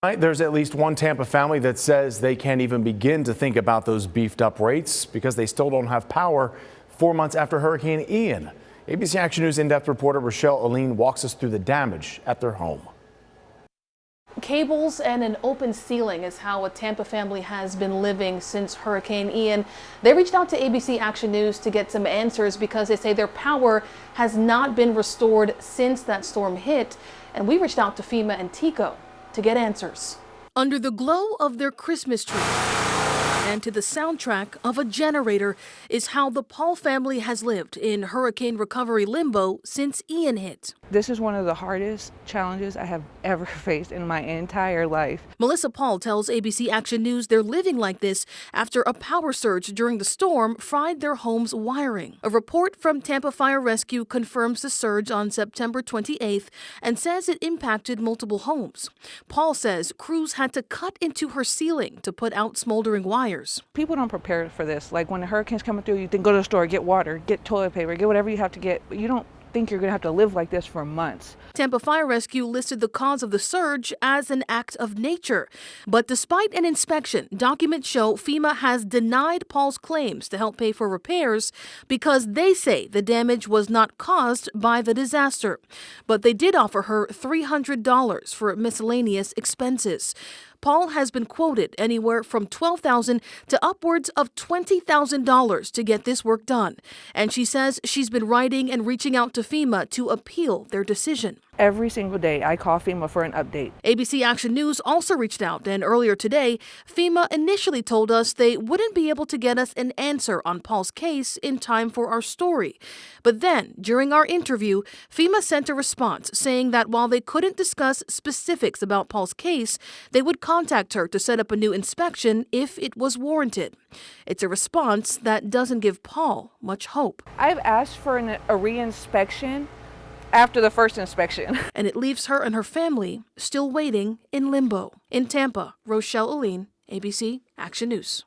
There's at least one Tampa family that says they can't even begin to think about those beefed up rates because they still don't have power 4 months after Hurricane Ian. ABC Action News in-depth reporter Rochelle Aline walks us through the damage at their home. Cables and an open ceiling is how a Tampa family has been living since Hurricane Ian. They reached out to ABC Action News to get some answers because they say their power has not been restored since that storm hit. And we reached out to FEMA and TECO to get answers. Under the glow of their Christmas tree and to the soundtrack of a generator is how the Paul family has lived in hurricane recovery limbo since Ian hit. This is one of the hardest challenges I have ever faced in my entire life. Melissa Paul tells ABC Action News they're living like this after a power surge during the storm fried their home's wiring. A report from Tampa Fire Rescue confirms the surge on September 28th and says it impacted multiple homes. Paul says crews had to cut into her ceiling to put out smoldering wires. People don't prepare for this. Like when the hurricane's coming through, you think go to the store, get water, get toilet paper, get whatever you have to get, but you don't think you're going to have to live like this for months. Tampa Fire Rescue listed the cause of the surge as an act of nature. But despite an inspection, documents show FEMA has denied Paul's claims to help pay for repairs because they say the damage was not caused by the disaster. But they did offer her $300 for miscellaneous expenses. Paul has been quoted anywhere from $12,000 to upwards of $20,000 to get this work done. And she says she's been writing and reaching out to FEMA to appeal their decision. Every single day I call FEMA for an update. ABC Action News also reached out, and earlier today, FEMA initially told us they wouldn't be able to get us an answer on Paul's case in time for our story. But then, during our interview, FEMA sent a response saying that while they couldn't discuss specifics about Paul's case, they would contact her to set up a new inspection if it was warranted. It's a response that doesn't give Paul much hope. I've asked for a re-inspection after the first inspection. And it leaves her and her family still waiting in limbo. In Tampa, Rochelle Aline, ABC Action News.